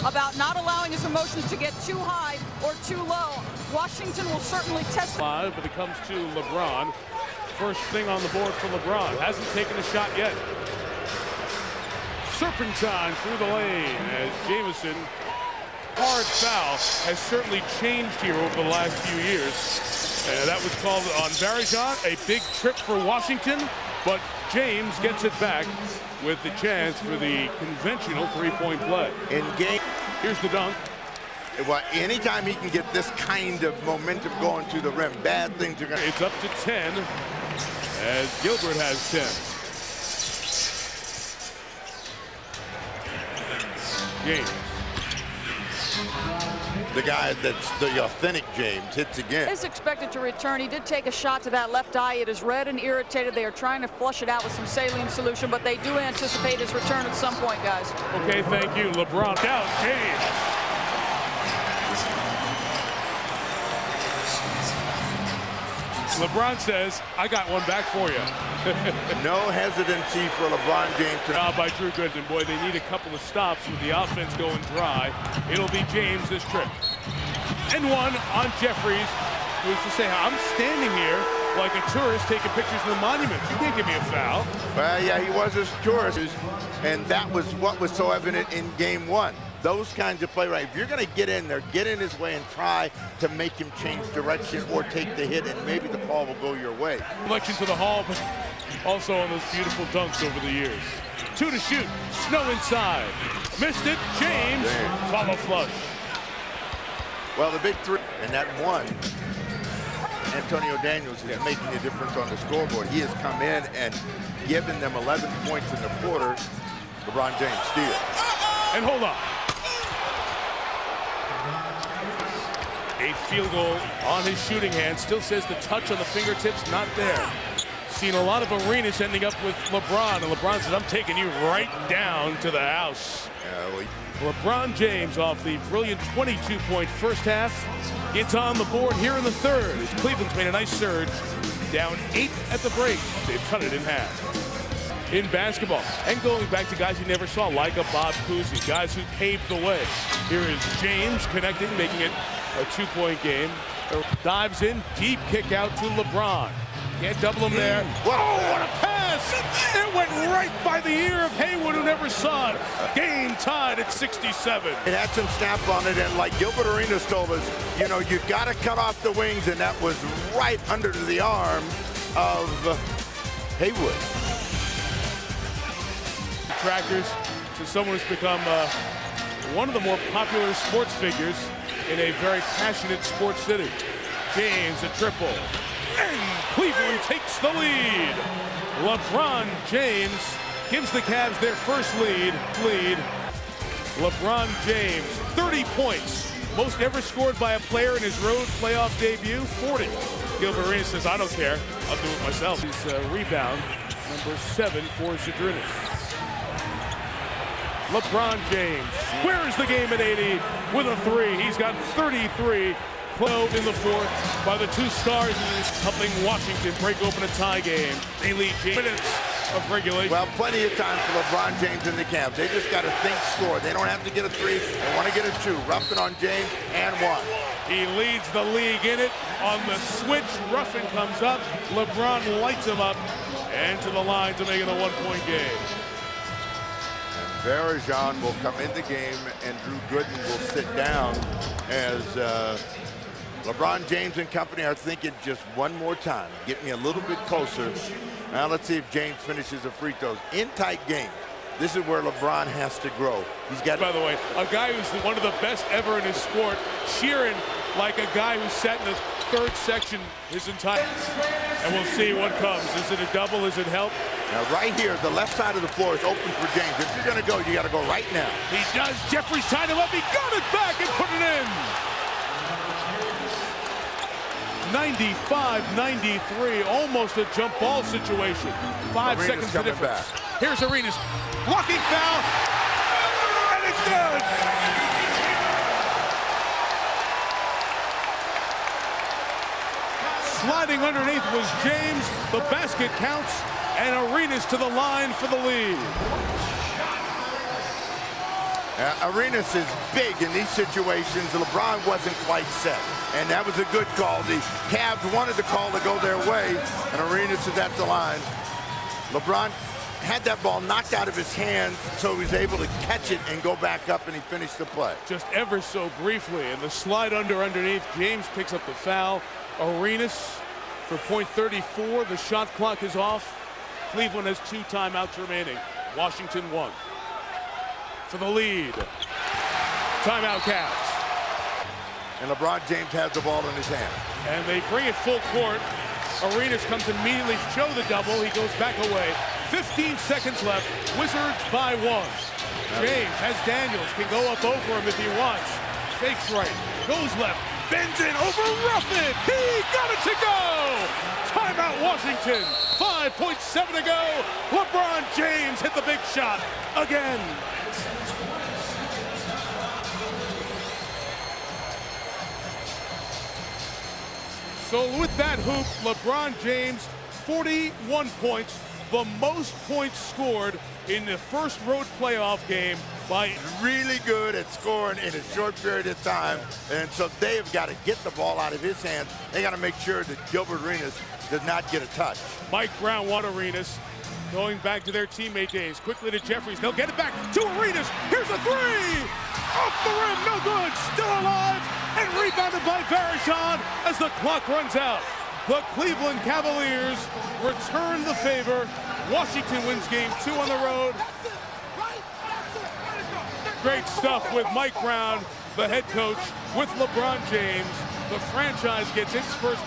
about not allowing his emotions to get too high or too low. Washington will certainly test. But it comes to LeBron. First thing on the board for LeBron. Hasn't taken a shot yet. Serpentine through the lane as Jamison. Hard foul has certainly changed here over the last few years. And that was called on Varijan, a big trip for Washington, but James gets it back with the chance for the conventional three-point play. In game, here's the dunk. Well, anytime he can get this kind of momentum going to the rim, bad things are going to... It's up to 10 as Gilbert has 10. James. The guy that's the authentic James hits again. Is expected to return. He did take a shot to that left eye. It is red and irritated. They are trying to flush it out with some saline solution, but they do anticipate his return at some point, guys. Okay, thank you. LeBron down. James. LeBron says, I got one back for you. No hesitancy for LeBron James. By Drew Gooden. Boy, they need a couple of stops with the offense going dry. It'll be James this trip. And one on Jeffries, who is to say, I'm standing here like a tourist taking pictures of the monument. You can't give me a foul. Well, yeah, he was a tourist. And that was what was so evident in game one. Those kinds of play, right? If you're going to get in there, get in his way and try to make him change direction or take the hit, and maybe the ball will go your way. Election to the hall, but also on those beautiful dunks over the years. 2 to shoot. Snow inside. Missed it. James. Follow flush. Well, the big three, and that one, Antonio Daniels is making a difference on the scoreboard. He has come in and given them 11 points in the quarter. LeBron James steal. And hold on. A field goal on his shooting hand. Still says the touch on the fingertips not there. Seen a lot of arenas ending up with LeBron, and LeBron says, I'm taking you right down to the house. LeBron James off the brilliant 22-point first half. It's on the board here in the third as Cleveland's made a nice surge. Down 8 at the break. They've cut it in half. In basketball, and going back to guys you never saw, like a Bob Cousy, guys who paved the way. Here is James connecting, making it a 2-point game. Dives in, deep kick out to LeBron. Can't double him there. Whoa, what a pass! It went right by the ear of Haywood, who never saw it. Game tied at 67. It had some snap on it, and like Gilbert Arenas told us, you know, you got to cut off the wings, and that was right under the arm of Haywood. Detractors to someone who's become one of the more popular sports figures in a very passionate sports city. James a triple, and Cleveland takes the lead. LeBron James gives the Cavs their first lead. LeBron James, 30 points, most ever scored by a player in his road playoff debut, 40. Gilbert Arenas says, I don't care, I'll do it myself. His rebound, number 7 for Zadrunas. LeBron James squares the game at 80 with a 3. He's got 33. 12 in the fourth by the two stars in this, helping Washington break open a tie game. They lead minutes of regulation. Well, plenty of time for LeBron James and the Cavs. They just got to think score. They don't have to get a 3. They want to get a 2. Ruffin on James and 1. He leads the league in it. On the switch, Ruffin comes up. LeBron lights him up and to the line to make it a 1-point game. Varijan will come in the game, and Drew Gooden will sit down as LeBron James and company are thinking just one more time. Get me a little bit closer. Now let's see if James finishes the free throws. In tight games, this is where LeBron has to grow. He's got. By the way, a guy who's one of the best ever in his sport, cheering like a guy who sat in the third section his entire. And we'll see what comes. Is it a double? Is it help? Now right here, the left side of the floor is open for James. If you're going to go, you got to go right now. He does. Jeffries tied him up. He got it back and put it in. 95-93, almost a jump ball situation. 5 Arenas seconds the difference. Back. Here's Arenas. Blocking foul. And it's good. Sliding underneath was James. The basket counts, and Arenas to the line for the lead. Arenas is big in these situations. LeBron wasn't quite set, and that was a good call. The Cavs wanted the call to go their way, and Arenas is at the line. LeBron had that ball knocked out of his hands, so he was able to catch it and go back up, and he finished the play. Just ever so briefly, and the slide underneath. James picks up the foul. Arenas for point 34. The shot clock is off. Cleveland has 2 timeouts remaining. Washington 1. For the lead. Timeout Cavs. And LeBron James has the ball in his hand. And they bring it full court. Arenas comes immediately, show the double. He goes back away. 15 seconds left. Wizards by 1. James has Daniels, can go up over him if he wants. Fakes right, goes left, bends in over Ruffin. He got it to go. Timeout Washington. 5.7 to go. LeBron James hit the big shot again. So with that hoop, LeBron James, 41 points, the most points scored in the first road playoff game by. Really good at scoring in a short period of time, and so they have got to get the ball out of his hands. They got to make sure that Gilbert Arenas does not get a touch. Mike Brown won Arenas, going back to their teammate days. Quickly to Jeffries, they'll get it back to Arenas. Here's a 3! Off the rim, no good, still alive, and rebounded by Varejão as the clock runs out. The Cleveland Cavaliers return the favor. Washington wins game 2 on the road. Great stuff with Mike Brown, the head coach, with LeBron James. The franchise gets its first